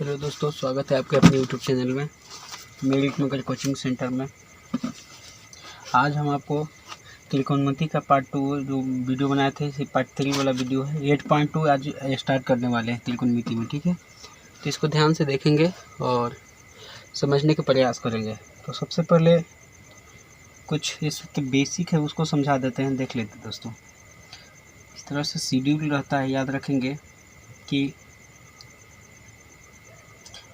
Hello दोस्तों, स्वागत है आपके अपने यूट्यूब चैनल में मेरिट मगर कोचिंग सेंटर में। आज हम आपको त्रिकोणमिति का पार्ट 2 जो वीडियो बनाए थे, इसी पार्ट 3 वाला वीडियो है। 8.2 आज स्टार्ट करने वाले हैं त्रिकोणमिति में, ठीक है। तो इसको ध्यान से देखेंगे और समझने का प्रयास करेंगे। तो सबसे पहले कुछ इसके बेसिक है उसको समझा देते हैं, देख लेते हैं दोस्तों। इस तरह से शेड्यूल रहता है, याद रखेंगे कि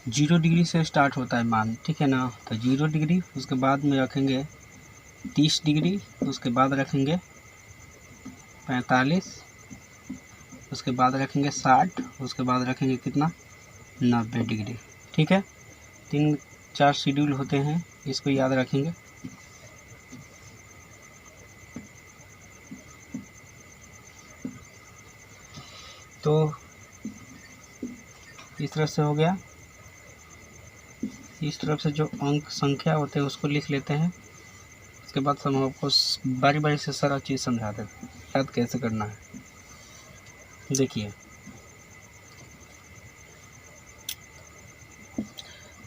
0 डिग्री से स्टार्ट होता है मान, ठीक है ना। तो 0 डिग्री, उसके बाद में रखेंगे 30 डिग्री, उसके बाद रखेंगे 45, उसके बाद रखेंगे 60, उसके बाद रखेंगे कितना 90 डिग्री, ठीक है। 3-4 शेड्यूल होते हैं, इसको याद रखेंगे। तो इस तरह से हो गया। इस तरफ से जो अंक संख्या होते हैं उसको लिख लेते हैं। उसके बाद हम आपको बारी बारी से सारा चीज़ समझा देते हैं, याद कैसे करना है। देखिए,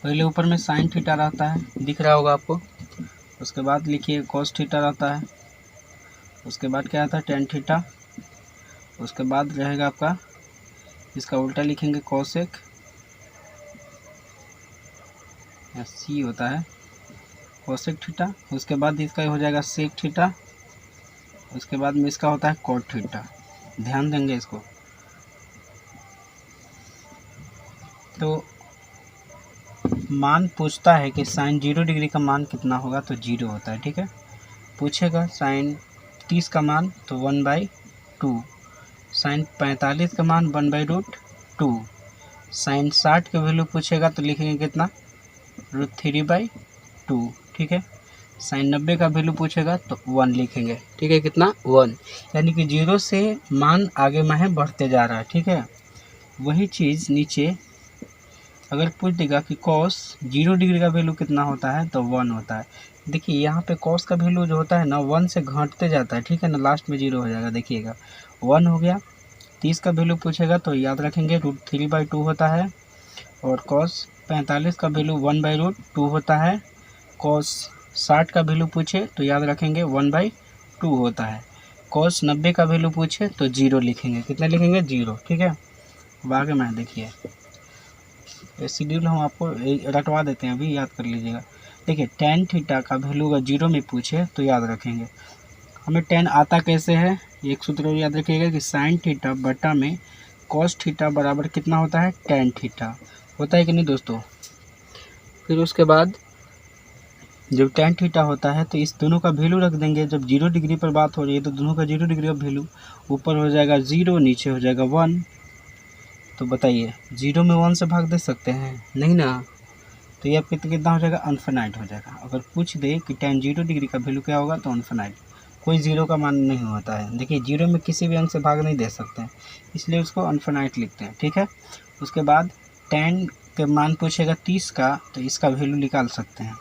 पहले ऊपर में साइन थीटा रहता है, दिख रहा होगा आपको। उसके बाद लिखिए कॉस थीटा रहता है। उसके बाद क्या आता है टेन थीटा। उसके बाद रहेगा आपका, इसका उल्टा लिखेंगे कॉसेक, सी होता है कोसेक थीटा। उसके बाद इसका हो जाएगा सेक थीटा। उसके बाद में इसका होता है कॉट थीटा। ध्यान देंगे इसको। तो मान पूछता है कि साइन 0 डिग्री का मान कितना होगा, तो 0 होता है, ठीक है। पूछेगा साइन 30 का मान, तो 1/2। साइन 45 का मान 1/√2। साइन 60 का वैल्यू पूछेगा तो लिखेंगे कितना √3/2, ठीक है। साइन 90 का वैल्यू पूछेगा तो 1 लिखेंगे, ठीक है। कितना 1, यानी कि 0 से मान आगे में बढ़ते जा रहा है, ठीक है। वही चीज़ नीचे अगर पूछ देगा कि कॉस 0 डिग्री का वैल्यू कितना होता है, तो 1 होता है। देखिए यहाँ पे कॉस का वैल्यू जो होता है ना 1 से घटते जाता है, ठीक है ना। लास्ट में 0 हो जाएगा, देखिएगा 1 हो गया। 30 का वैल्यू पूछेगा तो याद रखेंगे √3/2 होता है। और कॉस 45 का वैल्यू 1/√2 होता है। कॉस 60 का वैल्यू पूछे तो याद रखेंगे 1/2 होता है। कॉस 90 का वैल्यू पूछे तो 0 लिखेंगे। कितना लिखेंगे 0, ठीक है। अब आगे मैं देखिए शेड्यूल हम आपको रटवा देते हैं, अभी याद कर लीजिएगा। देखिए टेन थीटा का वैल्यू अगर 0 में पूछे तो याद रखेंगे हमें टेन आता कैसे है। एक सूत्र और याद रखिएगा कि साइन थीटा बटा में कॉस थीटा बराबर कितना होता है टेन थीटा, होता है कि नहीं दोस्तों। फिर उसके बाद जब टेन थीटा होता है तो इस दोनों का वैल्यू रख देंगे। जब 0 डिग्री पर बात हो रही है तो दोनों का 0 डिग्री का वैल्यू ऊपर हो जाएगा 0, नीचे हो जाएगा 1। तो बताइए 0 में 1 से भाग दे सकते हैं, नहीं ना। तो ये आपके कितना हो जाएगा अनफिनाइट हो जाएगा। अगर पूछ दे कि tan 0 डिग्री का वैल्यू क्या होगा तो अनफिनाइट, कोई 0 का मान नहीं होता है। देखिए 0 में किसी भी अंक से भाग नहीं दे सकते हैं, इसलिए उसको अनफिनाइट लिखते हैं, ठीक है। उसके बाद tan के मान पूछेगा 30 का, तो इसका वैल्यू निकाल सकते हैं।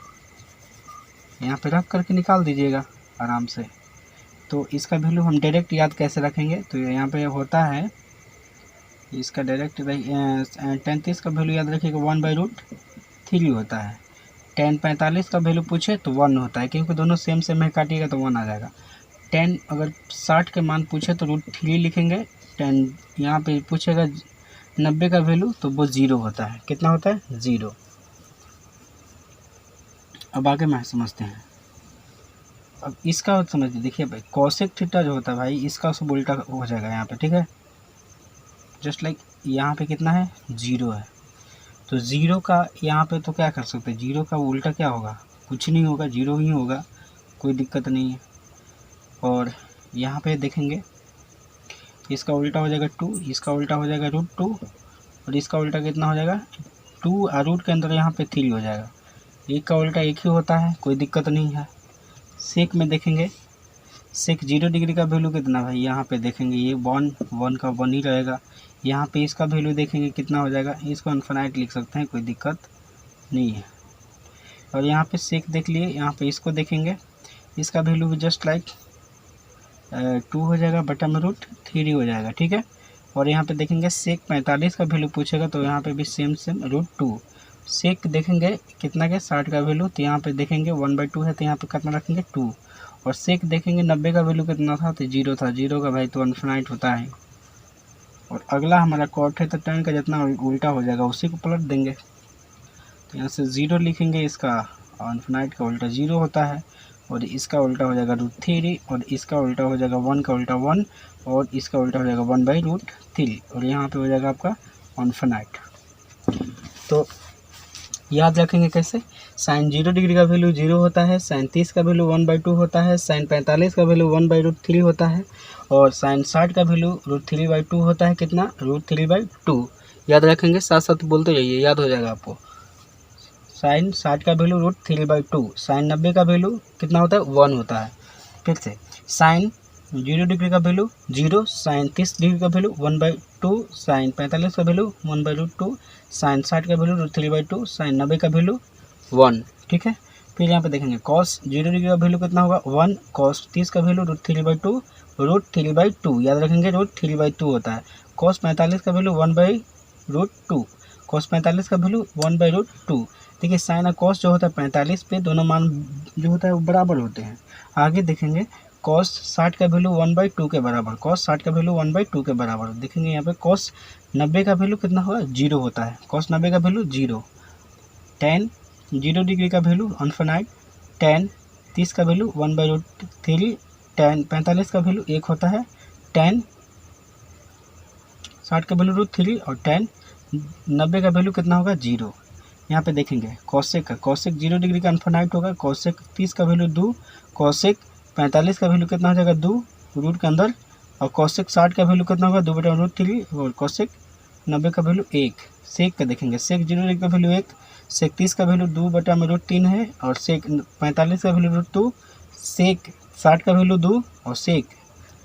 यहाँ पे रख करके निकाल दीजिएगा आराम से। तो इसका वैल्यू हम डायरेक्ट याद कैसे रखेंगे, तो यहाँ पे होता है इसका डायरेक्ट tan 30 का वैल्यू याद रखिएगा 1/√3 होता है। tan 45 का वैल्यू पूछे तो 1 होता है, क्योंकि दोनों सेम सेम में काटिएगा तो 1 आ जाएगा। tan अगर 60 के मान पूछे तो √3 लिखेंगे। tan यहाँ पे पूछेगा 90 का वैल्यू तो वो 0 होता है। कितना होता है 0। अब आगे मैं समझते हैं। अब इसका समझिए, देखिए भाई कॉसेक थीटा जो होता है भाई, इसका सब उल्टा हो जाएगा यहाँ पे, ठीक है। जस्ट लाइक यहाँ पे कितना है 0 है, तो 0 का यहाँ पे तो क्या कर सकते हैं, 0 का उल्टा क्या होगा, कुछ नहीं होगा, 0 ही होगा, कोई दिक्कत नहीं है। और यहाँ पे देखेंगे इसका उल्टा हो जाएगा 2, इसका उल्टा हो जाएगा √2, और इसका उल्टा कितना हो जाएगा 2, और रूट के अंदर यहाँ पे 3 हो जाएगा। एक का उल्टा एक ही होता है, कोई दिक्कत नहीं है। सेक में देखेंगे, सेक 0 डिग्री का वैल्यू कितना भाई, यहाँ पे देखेंगे ये 1 का 1 ही रहेगा। यहाँ पे इसका वैल्यू देखेंगे कितना हो जाएगा, इसको अनफिनाइट लिख सकते हैं, कोई दिक्कत नहीं है। और यहाँ पे सेक देख लिए, यहाँ पे इसको देखेंगे, इसका वैल्यू भी जस्ट लाइक 2 हो जाएगा बटा में √3 हो जाएगा, ठीक है। और यहाँ पे देखेंगे सेक 45 का वैल्यू पूछेगा तो यहाँ पे भी सेम √2। सेक देखेंगे कितना के 60 का वैल्यू, तो यहाँ पे देखेंगे 1/2 है तो यहाँ पे कितना रखेंगे 2। और सेक देखेंगे 90 का वैल्यू कितना था, तो 0 था। 0 का भाई तो अनफिनाइट होता है। और अगला हमारा कॉट है तो tan का जितना उल्टा हो जाएगा उसी को पलट देंगे। तो यहाँ से 0 लिखेंगे, इसका अनफिनाइट का उल्टा 0 होता है। और इसका उल्टा हो जाएगा √3 और इसका उल्टा हो जाएगा 1 का उल्टा 1 और इसका उल्टा हो जाएगा 1/√3 और यहाँ पे हो जाएगा आपका अनफिनाइट। तो याद रखेंगे कैसे, साइन 0 डिग्री का वैल्यू 0 होता है, साइन 30 का वैल्यू 1/2 होता है, साइन 45 का वैल्यू 1/√3 होता है और साइन 60 का वैल्यू √3/2 होता है। कितना, √3/2। याद रखेंगे, साथ साथ बोलते जाइए, याद हो जाएगा आपको। साइन 60 का वैल्यू √3/2, साइन 90 का वैल्यू कितना होता है 1 होता है। फिर से साइन 0 डिग्री का वैल्यू 0, साइन 30 डिग्री का वैल्यू 1/2, साइन 45 का वैल्यू 1/√2, साइन 60 का वैल्यू √3/2, साइन 90 का वैल्यू 1। ठीक है। फिर यहाँ पे देखेंगे कॉस 0 डिग्री का वैल्यू कितना होगा 1, कॉस 30 का वैल्यू √3/2 याद रखेंगे √3/2 होता है। कॉस 45 का वैल्यू 1/√2, कॉस 45 का वैल्यू 1/√2। देखिए साइन और कॉस जो होता है 45 पे दोनों मान जो होता है वो बराबर होते हैं। आगे देखेंगे कॉस 60 का वैल्यू 1/2 के बराबर, कॉस 60 का वैल्यू 1/2 के बराबर। देखेंगे यहाँ पे कॉस 90 का वैल्यू कितना होगा 0 होता है, कॉस 90 का वैल्यू 0। tan 0 डिग्री का वैल्यू अनफिनाइट, tan 30 का वैल्यू 1/√3, tan 45 का वैल्यू 1 होता है, tan 60 का वैल्यू √3 और tan 90 का वैल्यू कितना होगा 0। यहाँ पे देखेंगे कॉसेक का, कॉसेक 0 डिग्री का अनफिनाइट होगा, कॉसेक 30 का वैल्यू 2, कॉसेक 45 का वैल्यू कितना हो जाएगा 2 रूट के अंदर, और कॉसेक 60 का वैल्यू कितना होगा 2/√3 और कॉसेक 90 का वैल्यू 1। सेक का देखेंगे, सेक 0 डिग्री का वैल्यू 1, सेक 30 का वैल्यू 2/√3 है और सेक 45 का वैल्यू √2, सेक 60 का वैल्यू 2 और सेक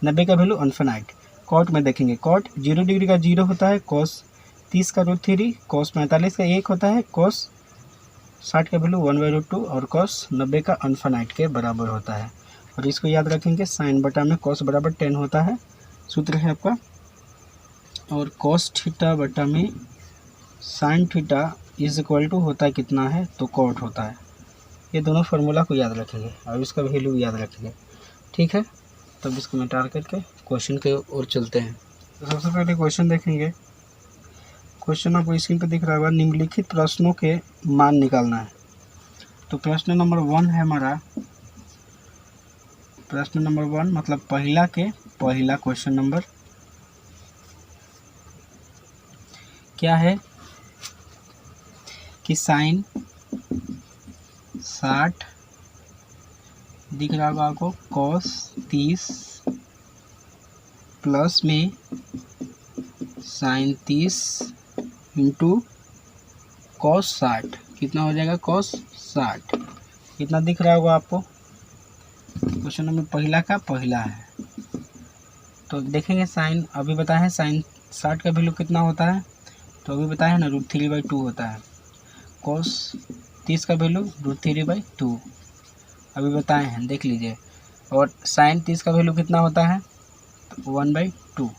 90 का वैल्यू अनफिनाइट। कॉट में देखेंगे कॉट 0 डिग्री का 0 होता है, कॉस 30 का √3, कॉस 45 का 1 होता है, कॉस 60 का वैल्यू 1/√2 और कॉस 90 का अनफिनाइट के बराबर होता है। और इसको याद रखेंगे साइन बटा में कॉस बराबर tan होता है, सूत्र है आपका। और कॉस थीटा बटा में sine theta is equal to होता है कितना है, तो कॉट होता है। ये दोनों फार्मूला को याद रखेंगे और इसका वैल्यू याद रखेंगे। ठीक है, तब इसको मिटा करके क्वेश्चन के ओर चलते हैं। तो सबसे पहले क्वेश्चन देखेंगे। क्वेश्चन आपको स्क्रीन पर दिख रहा होगा, निम्नलिखित प्रश्नों के मान निकालना है। तो प्रश्न नंबर 1 है हमारा, प्रश्न नंबर 1 मतलब पहला क्वेश्चन नंबर क्या है कि साइन 60 दिख रहा होगा आपको, कॉस 30 प्लस में साइन 30 इंटू कॉस 60 कितना हो जाएगा कॉस 60, कितना दिख रहा होगा आपको। क्वेश्चन नंबर पहला है। तो देखेंगे साइन अभी बताए हैं साइन 60 का वैल्यू कितना होता है, तो अभी बताया है ना √3/2 होता है। कॉस 30 का वैल्यू √3/2 अभी बताए हैं, देख लीजिए। और साइन 30 का वैल्यू कितना होता है, तो 1/2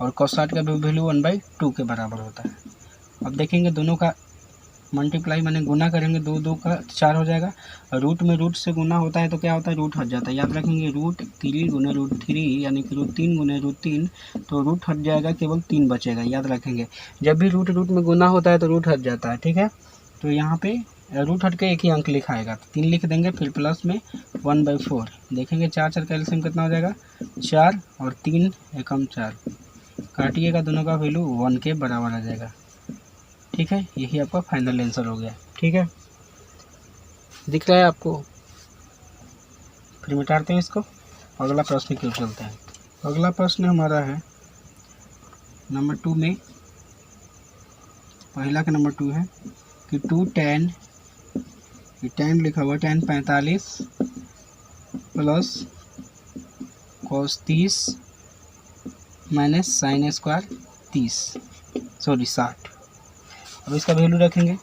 और कॉस 60 का वैल्यू 1/2 के बराबर होता है। अब देखेंगे दोनों का मल्टीप्लाई मैंने गुना करेंगे, 2 2 का 4 हो जाएगा। रूट में रूट से गुना होता है तो क्या होता है रूट हट जाता है। याद रखेंगे √3 गुने √3 यानी कि √3 गुने √3, तो रूट हट जाएगा, केवल 3 बचेगा। याद रखेंगे जब भी रूट में गुना होता है तो रूट हट जाता है। ठीक है, तो यहाँ पे रूट हट के एक ही अंक लिखाएगा, तो 3 लिख देंगे, फिर प्लस में 1/4 देखेंगे। 4 का एलसीएम कितना हो जाएगा 4 और 3 एकम 4, काटिएगा दोनों का वैल्यू 1 के बराबर आ जाएगा। ठीक है, यही आपका फाइनल आंसर हो गया। ठीक है, दिख रहा है आपको। फिर मिटाते हैं इसको, अगला प्रश्न की ओर चलते हैं। अगला प्रश्न हमारा है नंबर 2 में, पहला का नंबर 2 है कि 2 tan, ये tan लिखा हुआ tan 45 plus cos 30 minus sine square 60। अब इसका वैल्यू रखेंगे।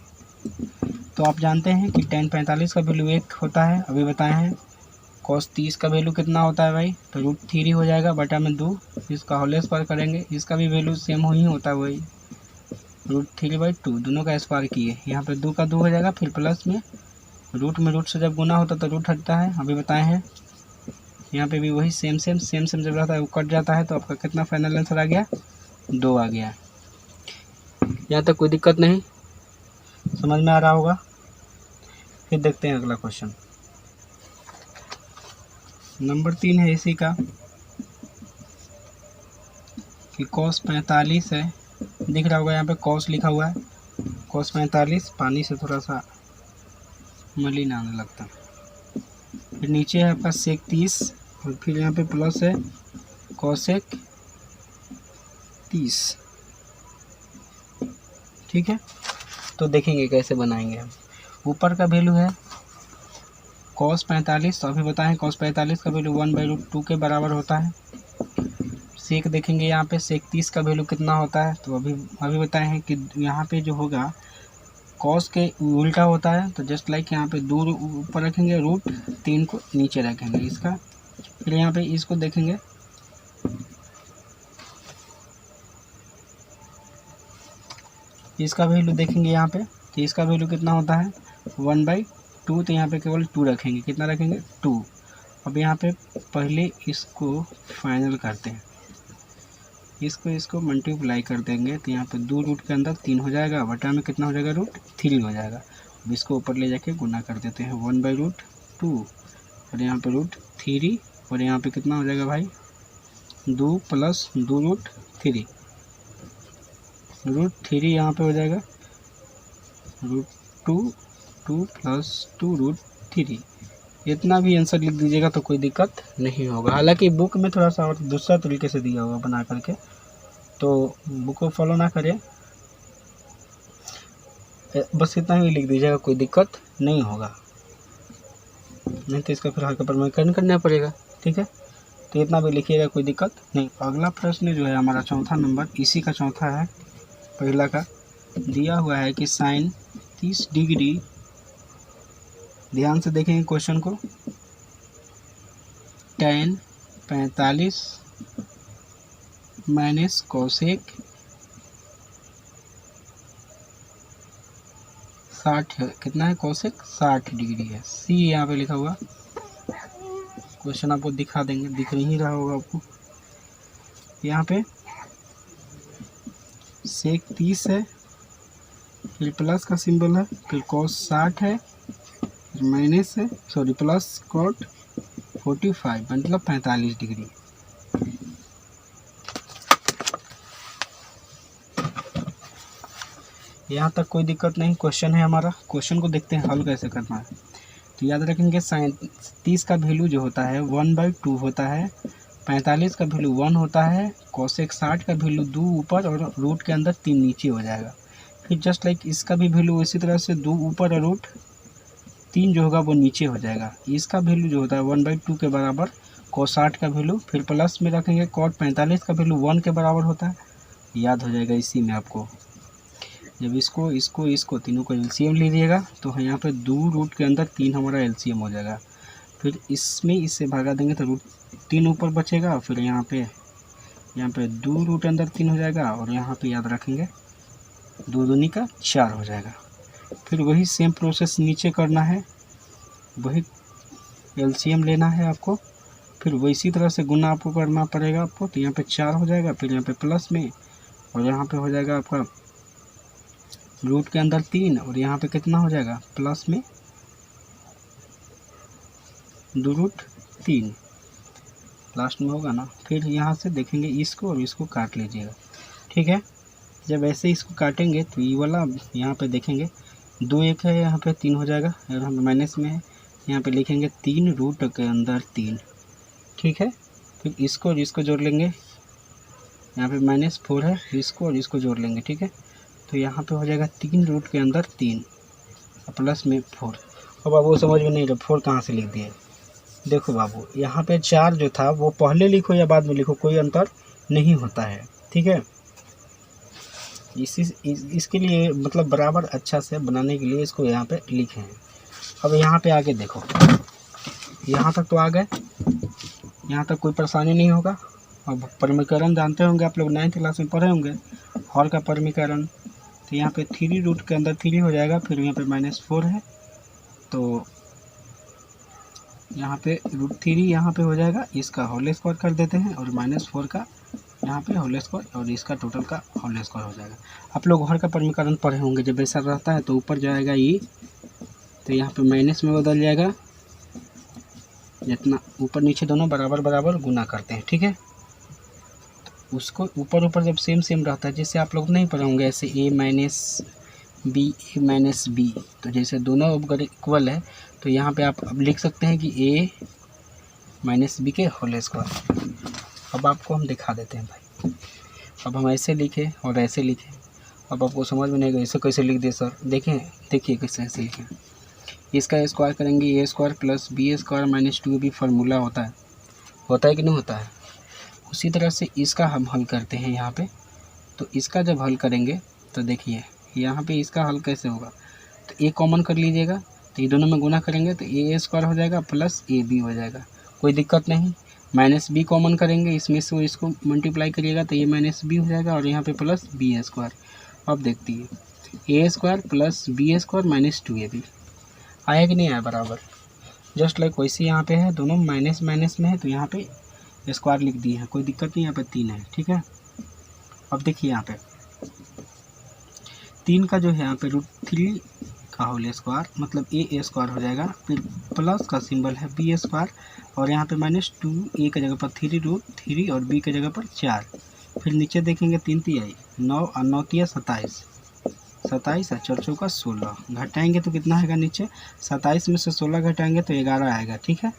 तो आप जानते हैं कि tan 45 का वैल्यू 1 होता है, अभी बताए हैं। cos 30 का वैल्यू कितना होता है भाई, तो √3 हो जाएगा बटा में 2, इसका होल स्क्वायर करेंगे, इसका भी वैल्यू सेम ही होता है वही √3/2, दोनों का स्क्वायर किए, यहाँ पे 2 का 2 हो जाएगा, फिर प्लस में रूट से जब गुना होता है तो रूट हटता है, अभी बताए हैं। यहाँ पे भी वही सेम जब रहता है वो कट जाता है, तो आपका कितना फाइनल आंसर आ गया, 2 आ गया। यहाँ तक कोई दिक्कत नहीं, समझ में आ रहा होगा। फिर देखते हैं अगला क्वेश्चन, नंबर 3 है इसी का कि cos 45 है, दिख रहा होगा यहाँ पे cos लिखा हुआ है, cos 45 पानी से थोड़ा सा मलिन आने लगता है। फिर नीचे है आपका sec 30 और फिर यहाँ पे प्लस है cosec 30, ठीक है। तो देखेंगे कैसे बनाएंगे हम। ऊपर का वैल्यू है cos 45, तो अभी बताएं cos 45 का वैल्यू 1/√2 के बराबर होता है। सेक देखेंगे यहाँ पे sec 30 का वैल्यू कितना होता है, तो अभी बताए हैं कि यहाँ पे जो होगा cos के उल्टा होता है, तो जस्ट लाइक यहाँ पे 2 ऊपर रखेंगे, √3 को नीचे रखेंगे इसका। फिर यहाँ पे इसको देखेंगे, इसका वैल्यू देखेंगे यहाँ पे, तो इसका वैल्यू कितना होता है 1/2, तो यहाँ पे केवल 2 रखेंगे, कितना रखेंगे 2। अब यहाँ पे पहले इसको फाइनल करते हैं, इसको मल्टीप्लाई कर देंगे, तो यहाँ पे 2 रूट के अंदर 3 हो जाएगा, बटा में कितना हो जाएगा √3 हो जाएगा। अब इसको ऊपर ले जाके गुना कर देते हैं, 1/√2 और यहाँ पे √3 और यहाँ पे कितना हो जाएगा भाई 2 + 2√3, √3 यहाँ पे हो जाएगा √2 + 2√3। इतना भी आंसर लिख दीजिएगा तो कोई दिक्कत नहीं होगा। हालांकि बुक में थोड़ा सा और दूसरा तरीके से दिया होगा बना करके, तो बुक को फॉलो ना करें, बस इतना ही लिख दीजिएगा, कोई दिक्कत नहीं होगा, नहीं तो इसका फिर हल्का प्रमाणीकरण करना पड़ेगा, ठीक है। तो इतना भी लिखिएगा, कोई दिक्कत नहीं। अगला प्रश्न जो है हमारा चौथा नंबर, इसी का चौथा है, पहला का दिया हुआ है कि sin 30 डिग्री, ध्यान से देखेंगे क्वेश्चन को, tan 45 माइनस cosec 60 है, कितना है cosec 60 डिग्री है, सी यहाँ पे लिखा हुआ। क्वेश्चन आपको दिखा देंगे, दिख नहीं रहा होगा आपको, यहाँ पे sec 30 है, फिर प्लस का सिंबल है, फिर cos 60 है, माइनस है प्लस cot 45 मतलब 45 डिग्री। यहाँ तक कोई दिक्कत नहीं। क्वेश्चन है हमारा, क्वेश्चन को देखते हैं हल कैसे करना है। तो याद रखेंगे sin 30 का वैल्यू जो होता है 1/2 होता है, 45 का वैल्यू 1 होता है, cosec 60 का वैल्यू 2 ऊपर और रूट के अंदर 3 नीचे हो जाएगा। फिर जस्ट लाइक इसका भी वैल्यू इसी तरह से 2 ऊपर और √3 जो होगा वो नीचे हो जाएगा। इसका वैल्यू जो होता है 1/2 के बराबर, cos 60 का वैल्यू, फिर प्लस में रखेंगे cot 45 का वैल्यू 1 के बराबर होता है, याद हो जाएगा इसी में आपको। जब इसको तीनों को एलसीएम लीजिएगा तो यहाँ पे 2 रूट के अंदर 3 हमारा एलसीएम हो जाएगा। फिर इसमें इससे भागा देंगे तो √3 ऊपर बचेगा, फिर यहाँ पे 2 रूट अंदर 3 हो जाएगा, और यहाँ पे याद रखेंगे 2 दूनी का 4 हो जाएगा। फिर वही सेम प्रोसेस नीचे करना है, वही एलसीएम लेना है आपको, फिर वैसी तरह से गुना आपको करना पड़ेगा आपको। तो यहाँ पे 4 हो जाएगा, फिर यहाँ पे प्लस में, और यहाँ पे हो जाएगा आपका रूट के अंदर 3, और यहाँ पे कितना हो जाएगा प्लस में 2√3 लास्ट में होगा ना। फिर यहाँ से देखेंगे इसको और इसको काट लीजिएगा, ठीक है। जब ऐसे इसको काटेंगे तो ये वाला यहाँ पे देखेंगे 2 1 है, यहाँ पे 3 हो जाएगा, और हम माइनस में है, यहाँ पे लिखेंगे 3 रूट के अंदर 3, ठीक है। फिर इसको और इसको जोड़ लेंगे, यहाँ पे -4 है, इसको और इसको जोड़ लेंगे, ठीक है। तो यहाँ पे हो जाएगा 3 रूट के अंदर 3 और प्लस में 4। अब बाबू समझ में नहीं रहा 4 कहाँ से लिख दिए। देखो बाबू, यहाँ पे 4 जो था वो पहले लिखो या बाद में लिखो, कोई अंतर नहीं होता है, ठीक है। इसके लिए मतलब बराबर अच्छा से बनाने के लिए इसको यहाँ पे लिखे हैं। अब यहाँ पे आके देखो, यहाँ तक तो आ गए, यहाँ तक कोई परेशानी नहीं होगा। अब परमीकरण जानते होंगे आप लोग, 9th क्लास में पढ़े होंगे हर का परमीकरण। तो यहाँ पे 3 रूट के अंदर 3 हो जाएगा, फिर यहाँ पे -4 है तो यहाँ पे √3 यहाँ पे हो जाएगा, इसका होल स्क्वायर कर देते हैं और -4 का यहाँ पे होल स्क्वायर और इसका टोटल का होल स्क्वायर हो जाएगा। आप लोग हर का परमीकरण पढ़े होंगे, जब ऐसा रहता है तो ऊपर जाएगा ये, तो यहाँ पे माइनस में बदल जाएगा, जितना ऊपर नीचे दोनों बराबर बराबर गुना करते हैं, ठीक है। तो उसको ऊपर ऊपर जब सेम सेम रहता है, जैसे आप लोग नहीं पढ़े होंगे ऐसे a - b, तो जैसे दोनों अगर इक्वल है तो यहाँ पे आप अब लिख सकते हैं कि a - b के होल स्क्वायर। अब आपको हम दिखा देते हैं भाई, अब हम ऐसे लिखे और ऐसे लिखे, अब आपको समझ में नहीं आएगा ऐसे कैसे लिख दे सर। देखिए कैसे ऐसे लिखें, इसका स्क्वायर करेंगे a² + b² - 2ab फार्मूला होता है कि नहीं होता है। उसी तरह से इसका हम हल करते हैं यहाँ पे, तो इसका जब हल करेंगे तो देखिए यहाँ पे इसका हल कैसे होगा, तो a कॉमन कर लीजिएगा, तो ये दोनों में गुना करेंगे तो a² हो जाएगा प्लस ab हो जाएगा, कोई दिक्कत नहीं। -b कॉमन करेंगे, इसमें से इसको मल्टीप्लाई करिएगा तो ये -b हो जाएगा और यहाँ पे प्लस b²। अब देखती है a² + b² - 2ab आया कि नहीं आया बराबर। जस्ट लाइक वैसे यहाँ पे है, दोनों माइनस माइनस में है तो यहाँ पे स्क्वायर लिख दिए हैं, कोई दिक्कत नहीं, यहाँ पे 3 है, ठीक है। अब देखिए यहाँ पे 3 का जो है यहाँ पे √3 का होल स्क्वायर मतलब a² हो जाएगा, फिर प्लस का सिंबल है b² और यहाँ पे -2, a की जगह पर 3√3 और b की जगह पर 4। फिर नीचे देखेंगे 3 तिहाई 9 और 9 तिया 27 और 4 चौका 16, घटाएंगे तो कितना आएगा नीचे, 27 में से 16 घटाएंगे तो 11 आएगा, ठीक है।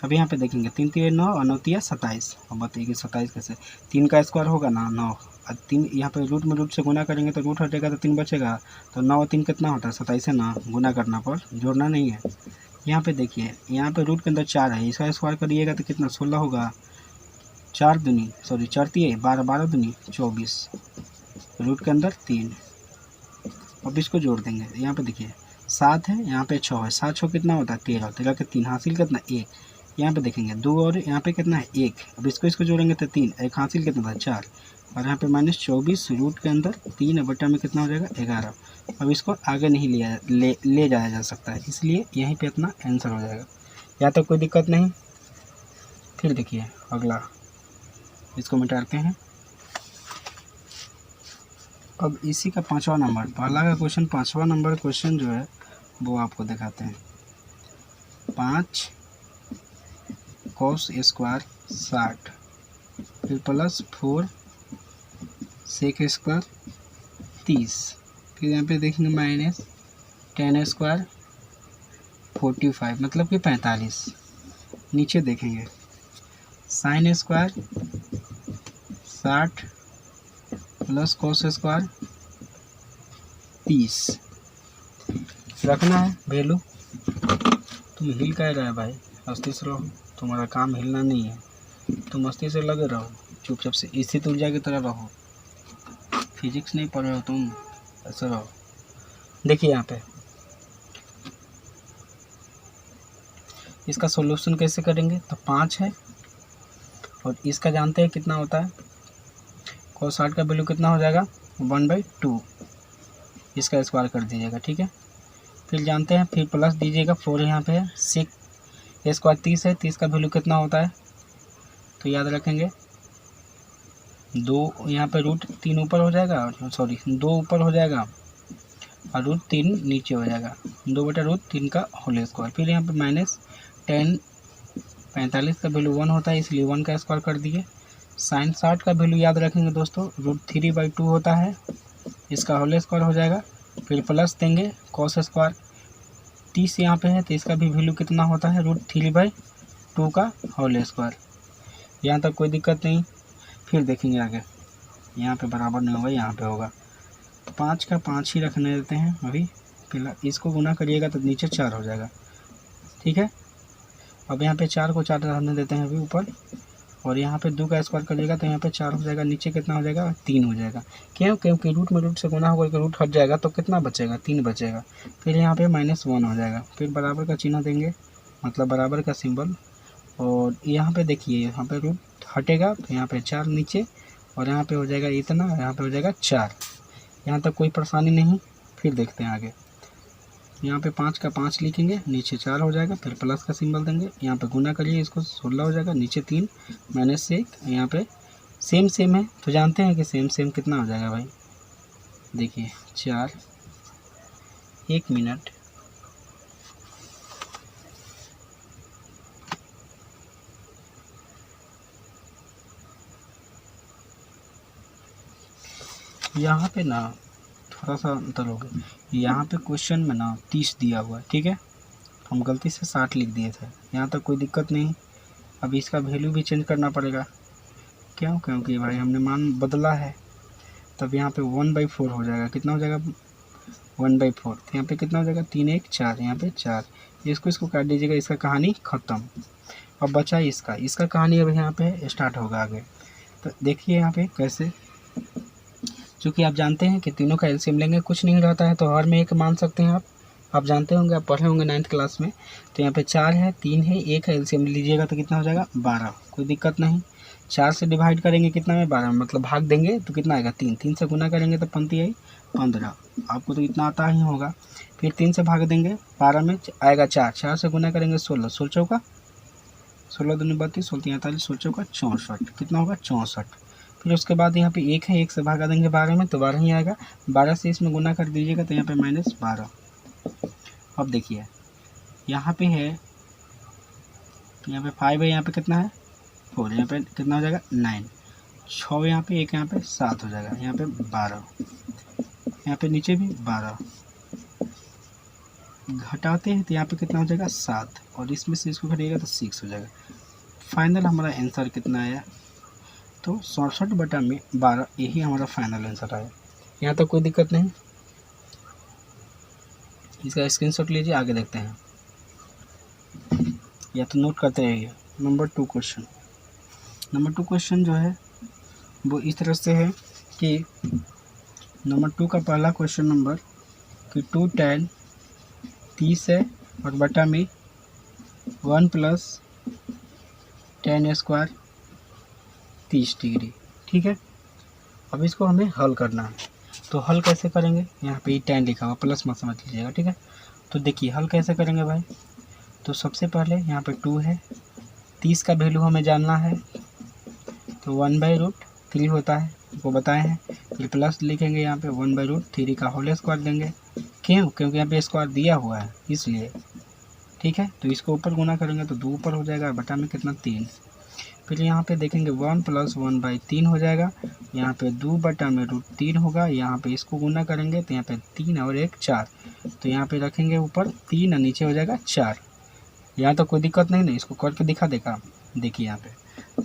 अब यहाँ पे देखेंगे 3 तिया 9 और 9 तिया 27। अब बताइए 27 कैसे, 3 का स्क्वायर होगा ना 9, और 3 यहाँ पे रूट में रूट से गुना करेंगे तो रूट हटेगा तो 3 बचेगा, तो 9 और 3 कितना होता है 27 है ना, गुना करना पर जोड़ना नहीं है। यहाँ पे देखिए यहाँ पे रूट के अंदर 4 है, इसका स्क्वायर करिएगा तो कितना 16 होगा, 4 तिया 12, 12 दूनी 24, रूट के अंदर 3। अब इसको जोड़ देंगे, यहाँ पे देखिए 7 है, यहाँ पे 6 है, 7 6 कितना होता है 13, 13 के 3 हासिल कितना 1, यहाँ पे देखेंगे 2 और यहाँ पे कितना है 1, अब इसको जोड़ेंगे तो 3, 1 हासिल कितना था 4 और यहाँ पे -24 रूट के अंदर 3 बटा में कितना हो जाएगा 11। अब इसको आगे नहीं ले जाया जा सकता है, इसलिए यहीं पे अपना आंसर हो जाएगा, या तो कोई दिक्कत नहीं। फिर देखिए अगला, इसको मिटाते हैं। अब इसी का 5वां नंबर, पहला का क्वेश्चन 5वां नंबर क्वेश्चन जो है वो आपको दिखाते हैं। 5 cos² 60 फिर प्लस 4 sec² 30, फिर यहाँ पे देखेंगे -10² 45 मतलब कि 45। नीचे देखेंगे sin² 60 प्लस cos² 30 रखना है वैल्यू। तुम हिल कह रहा है भाई, मस्ती से रहो, तुम्हारा काम हिलना नहीं है, तुम मस्ती से लगे रहो, चुपचाप से स्थित ऊर्जा की तरह रहो, फिजिक्स नहीं पढ़ रहे हो तुम, ऐसे रहो। देखिए यहाँ पे इसका सॉल्यूशन कैसे करेंगे, तो 5 है और इसका जानते हैं कितना होता है, cos 60 का वैल्यू कितना हो जाएगा 1/2, इसका स्क्वायर कर दीजिएगा, ठीक है। फिर जानते हैं, फिर प्लस दीजिएगा 4 यहाँ पे है, sec² 30 है, 30 का वैल्यू कितना होता है तो याद रखेंगे 2 यहाँ पे √3 ऊपर हो जाएगा, 2 ऊपर हो जाएगा और √3 नीचे हो जाएगा, 2/√3 का होल स्क्वायर। फिर यहाँ पे -10 45 का वैल्यू 1 होता है, इसलिए 1 का स्क्वायर कर दिए। sin 60 का वैल्यू याद रखेंगे दोस्तों, √3/2 होता है, इसका होल स्क्वायर हो जाएगा। फिर प्लस देंगे cos² 30 यहाँ पे है तो इसका भी वैल्यू कितना होता है √3/2 का होल स्क्वायर। यहाँ तक कोई दिक्कत नहीं। फिर देखेंगे आगे, यहाँ पे बराबर नहीं होगा, यहाँ पे होगा, 5 का 5 ही रखने देते हैं अभी फिलहाल, इसको गुना करिएगा तो नीचे 4 हो जाएगा, ठीक है। अब यहाँ पे 4 को 4 रहने देते हैं अभी ऊपर, और यहाँ पे 2 का स्क्वायर करिएगा तो यहाँ पे 4 हो जाएगा, नीचे कितना हो जाएगा 3 हो जाएगा। क्यों, क्योंकि रूट में रूट से गुना होगा कि रूट हट जाएगा तो कितना बचेगा 3 बचेगा। फिर यहाँ पे -1 हो जाएगा, फिर बराबर का चिन्ह देंगे मतलब बराबर का सिंबल। और यहाँ पे देखिए, यहाँ पे रूट हटेगा तो यहाँ पे 4 नीचे, और यहाँ पे हो जाएगा इतना, यहाँ पे हो जाएगा 4। यहाँ तक कोई परेशानी नहीं। फिर देखते हैं आगे। यहाँ पे 5 का 5 लिखेंगे, नीचे 4 हो जाएगा, फिर प्लस का सिंबल देंगे, यहाँ पे गुना करिए, इसको 16 हो जाएगा, नीचे 3 माइनस 1, यहाँ पे सेम सेम है तो जानते हैं कि सेम सेम कितना हो जाएगा भाई। देखिए 4, 1 मिनट, यहाँ पे ना थोड़ा सा अंतर हो गया। यहाँ पे क्वेश्चन में ना 30 दिया हुआ है, ठीक है, हम गलती से 60 लिख दिए थे। यहाँ तक कोई दिक्कत नहीं। अब इसका वैल्यू भी चेंज करना पड़ेगा। क्यों? क्योंकि भाई हमने मान बदला है। तब यहाँ पे 1/4 हो जाएगा। कितना हो जाएगा? 1/4। तो यहाँ पे कितना हो जाएगा? 3 1 4, यहाँ पे 4। इसको काट दीजिएगा, इसका कहानी ख़त्म। अब बचा इसका कहानी अब यहाँ पे स्टार्ट होगा आगे। तो देखिए यहाँ पे कैसे, क्योंकि आप जानते हैं कि तीनों का एलसीएम लेंगे कुछ नहीं रहता है, तो हर में एक मान सकते हैं आप जानते होंगे, आप पढ़े होंगे 9th क्लास में। तो यहाँ पे 4 है, 3 है, 1 है, एलसीएम लीजिएगा तो कितना हो जाएगा? 12। कोई दिक्कत नहीं। 4 से डिवाइड करेंगे कितना में? 12 में, मतलब भाग देंगे तो कितना आएगा? 3। 3 से गुना करेंगे तो पंक्ति आई 15। आपको तो इतना आता ही होगा। फिर 3 से भाग देंगे, 12 में आएगा 4। 4 से गुना करेंगे 16, 16 चौका 16 दूनी 32, 16 43, 16 चौका 64। कितना होगा? 64। फिर उसके बाद यहाँ पे 1 है, 1 से भागा देंगे 12 में तो 12 ही आएगा। 12 से इसमें गुना कर दीजिएगा तो यहाँ पे -12। अब देखिए यहाँ पे है, यहाँ पे 5 है, यहाँ पे कितना है? 4। यहाँ पे कितना हो जाएगा? 9। 6 यहाँ पे, 1 यहाँ पे 7 हो जाएगा, यहाँ पे 12, यहाँ पे नीचे भी 12। घटाते हैं तो यहाँ पे कितना हो जाएगा? 7, और इसमें से इसको घटाइएगा तो 6 हो जाएगा। फाइनल हमारा आंसर कितना आया? तो 67/12, यही हमारा फाइनल आंसर आया। यहाँ तक कोई दिक्कत नहीं। इसका स्क्रीनशॉट लीजिए, आगे देखते हैं, या तो नोट करते रहिए। नंबर 2 क्वेश्चन जो है वो इस तरह से है कि नंबर 2 का पहला क्वेश्चन नंबर कि 2 tan 30 है और बटा में 1 + tan² 30 डिग्री, ठीक है। अब इसको हमें हल करना है, तो हल कैसे करेंगे? यहाँ पे tan लिखा हुआ, प्लस मत समझ लीजिएगा, ठीक है। तो देखिए हल कैसे करेंगे भाई। तो सबसे पहले यहाँ पे 2 है, 30 का वैल्यू हमें जानना है, तो 1/√3 होता है, वो बताए हैं। फिर प्लस लिखेंगे, यहाँ पे 1/√3 का होल स्क्वायर देंगे। क्यों? क्योंकि यहाँ पे स्क्वायर दिया हुआ है इसलिए, ठीक है। तो इसको ऊपर गुना करेंगे तो 2 ऊपर हो जाएगा, बटा में कितना? 3। फिर यहाँ पे देखेंगे 1 + 1/3 हो जाएगा, यहाँ पे 2/√3 होगा, यहाँ पे इसको गुना करेंगे तो यहाँ पे 3 और 1 4, तो यहाँ पे रखेंगे ऊपर 3 और नीचे हो जाएगा 4। यहाँ तो कोई दिक्कत नहीं ना, इसको करके दिखा देगा। देखिए यहाँ पे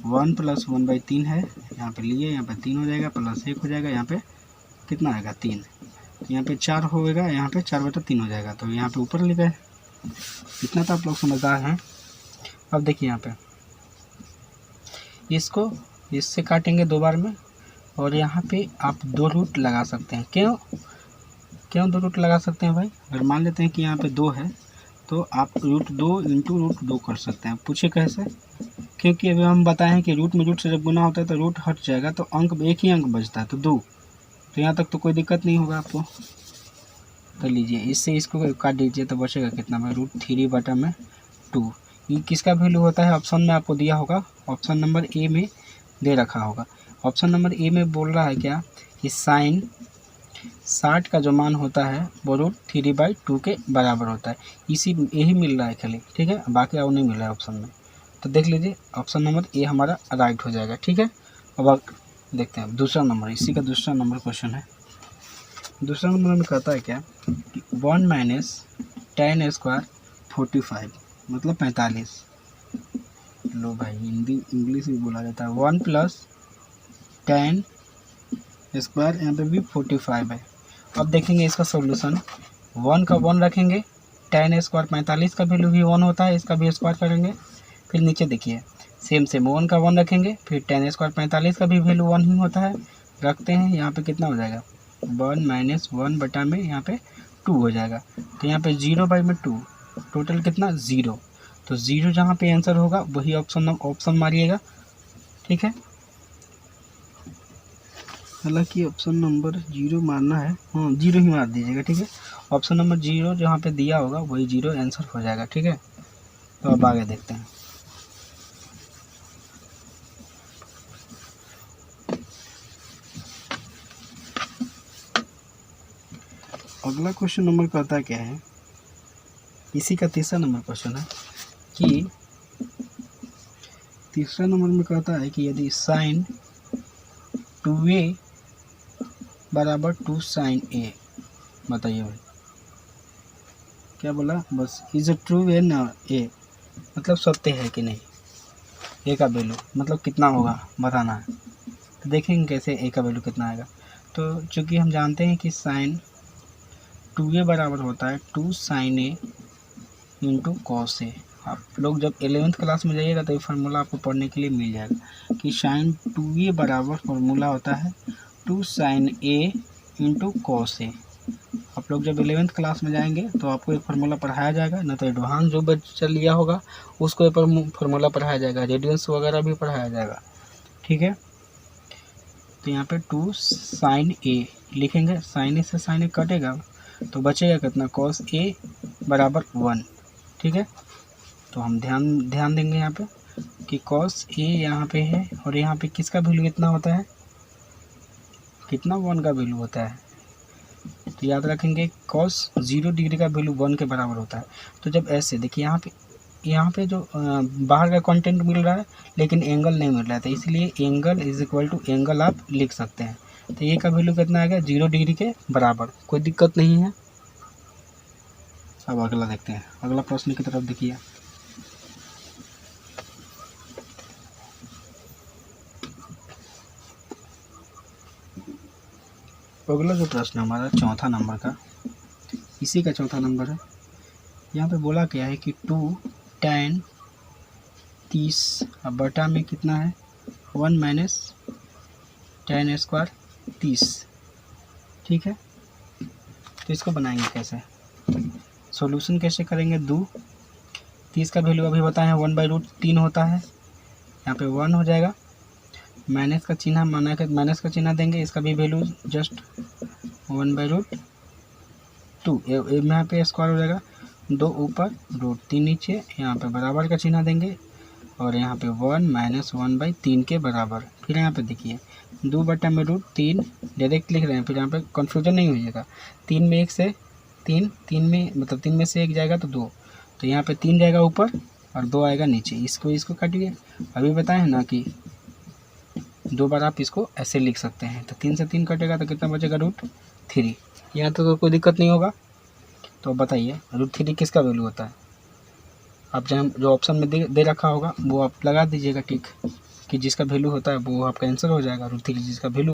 1 + 1/3 है, यहाँ पे लिए, यहाँ पे 3 हो जाएगा, प्लस 1 हो जाएगा, यहाँ पे कितना आएगा? 3। यहाँ पे 4 होगा, यहाँ पे 4/3 हो जाएगा, तो यहाँ पे ऊपर लिख गए। इतना तो आप लोग समझदार हैं। अब देखिए यहाँ पे इसको इससे काटेंगे 2 बार में, और यहाँ पे आप 2 रूट लगा सकते हैं। क्यों 2 रूट लगा सकते हैं भाई? अगर मान लेते हैं कि यहाँ पे 2 है तो आप √2 × √2 कर सकते हैं। पूछे कैसे? क्योंकि अभी हम बताए हैं कि रूट में रूट से जब गुना होता है तो रूट हट जाएगा, तो अंक एक ही अंक बचता है, तो 2। तो यहाँ तक तो कोई दिक्कत नहीं होगा आपको। तो लीजिए इससे इसको काट दीजिए तो बचेगा कितना में? √3/2। ये किसका वैल्यू होता है? ऑप्शन में आपको दिया होगा, ऑप्शन नंबर ए में दे रखा होगा। ऑप्शन नंबर ए में बोल रहा है क्या कि साइन 60 का जो मान होता है वो √3/2 के बराबर होता है। यही मिल रहा है खाली, ठीक है, बाकी और नहीं मिल रहा है ऑप्शन में। तो देख लीजिए ऑप्शन नंबर ए हमारा राइट हो जाएगा, ठीक है। अब देखते हैं दूसरा नंबर, इसी का दूसरा नंबर क्वेश्चन है। दूसरा नंबर में कहता है क्या कि 1 - tan² 45, मतलब 45। लो भाई, हिंदी इंग्लिश भी बोला जाता है। 1 + tan², यहाँ पे भी 45 है। अब देखेंगे इसका सॉल्यूशन। 1 का 1 रखेंगे, tan² 45 का वैल्यू भी 1 होता है, इसका भी स्क्वायर करेंगे। फिर नीचे देखिए सेम 1 का 1 रखेंगे, फिर tan² 45 का भी वैल्यू 1 ही होता है, रखते हैं। यहाँ पे कितना हो जाएगा? 1 - 1 बटा में यहाँ पे 2 हो जाएगा, तो यहाँ पे 0/2, टोटल कितना? 0। तो 0 जहाँ पे आंसर होगा वही ऑप्शन मारिएगा, ठीक है। हालांकि ऑप्शन नंबर 0 मारना है, हाँ 0 ही मार दीजिएगा, ठीक है। ऑप्शन नंबर 0 जहाँ पे दिया होगा वही 0 आंसर हो जाएगा, ठीक है। तो अब आगे देखते हैं। अगला क्वेश्चन नंबर कहता क्या है, इसी का तीसरा नंबर क्वेश्चन है कि तीसरा नंबर में कहता है कि यदि साइन 2a बराबर 2 साइन a, बताइए भाई क्या बोला, बस इज ट्रू है ना ए, मतलब सत्य है कि नहीं, ए का वैल्यू मतलब कितना होगा बताना है। तो देखेंगे कैसे ए का वैल्यू कितना आएगा। तो चूँकि हम जानते हैं कि साइन 2a बराबर होता है 2 sign A into cos A. आप लोग जब 11th क्लास में जाइएगा तो ये फार्मूला आपको पढ़ने के लिए मिल जाएगा कि साइन 2a बराबर फार्मूला होता है 2 sign A into cos A. आप लोग जब 11th क्लास में जाएंगे तो आपको एक फार्मूला पढ़ाया जाएगा, ना तो एडवांस जो बच्चा लिया होगा उसको एक फार्मूला पढ़ाया जाएगा, रेडियंस वगैरह भी पढ़ाया जाएगा, ठीक है। तो यहाँ पे 2 साइन ए लिखेंगे, साइन ए से साइन ए कटेगा तो बचेगा कितना, कॉस ए बराबर 1, ठीक है। तो हम ध्यान देंगे यहाँ पे कि कॉस ए यहाँ पे है और यहाँ पे किसका वैल्यू कितना होता है, कितना 1 का वैल्यू होता है। तो याद रखेंगे कॉस 0 डिग्री का वैल्यू 1 के बराबर होता है। तो जब ऐसे देखिए यहाँ पे जो बाहर का कंटेंट मिल रहा है लेकिन एंगल नहीं मिल रहा है, तो इसलिए angle is equal to angle आप लिख सकते हैं। तो ये का वैल्यू कितना आएगा, 0 डिग्री के बराबर, कोई दिक्कत नहीं है। अब अगला देखते हैं, अगला प्रश्न की तरफ देखिए। अगला जो प्रश्न हमारा चौथा नंबर का, इसी का चौथा नंबर है। यहाँ पे बोला क्या है कि 2 tan 30 अब बटा में कितना है 1 माइनस tan स्क्वायर 30, ठीक है। तो इसको बनाएंगे कैसे, सॉल्यूशन कैसे करेंगे, 30 का वैल्यू अभी बताए हैं 1/√3 होता है, यहाँ पे 1 हो जाएगा, माइनस का चिन्ह माना कि माइनस का चिन्ह देंगे, इसका भी वैल्यू जस्ट 1/√2, यहाँ पे स्क्वायर हो जाएगा, 2 ऊपर √3 नीचे, यहाँ पे बराबर का चिन्ह देंगे और यहाँ पे 1 माइनस 1/3 के बराबर। फिर यहाँ पे देखिए 2/√3 डायरेक्ट लिख रहे हैं, फिर यहाँ पे कन्फ्यूजन नहीं होइएगा, 3 में 1 से 3 में मतलब 3 में से 1 जाएगा तो 2, तो यहाँ पे 3 जाएगा ऊपर और 2 आएगा नीचे, इसको काटिए। अभी बताएं ना कि 2 बार आप इसको ऐसे लिख सकते हैं, तो 3 से 3 कटेगा तो कितना बचेगा √3। यहाँ तो कोई दिक्कत नहीं होगा। तो बताइए √3 किसका वैल्यू होता है, आप जो ऑप्शन में दे रखा होगा वो आप लगा दीजिएगा टिक, कि जिसका वैल्यू होता है वो आपका आंसर हो जाएगा, √3 जिसका वैल्यू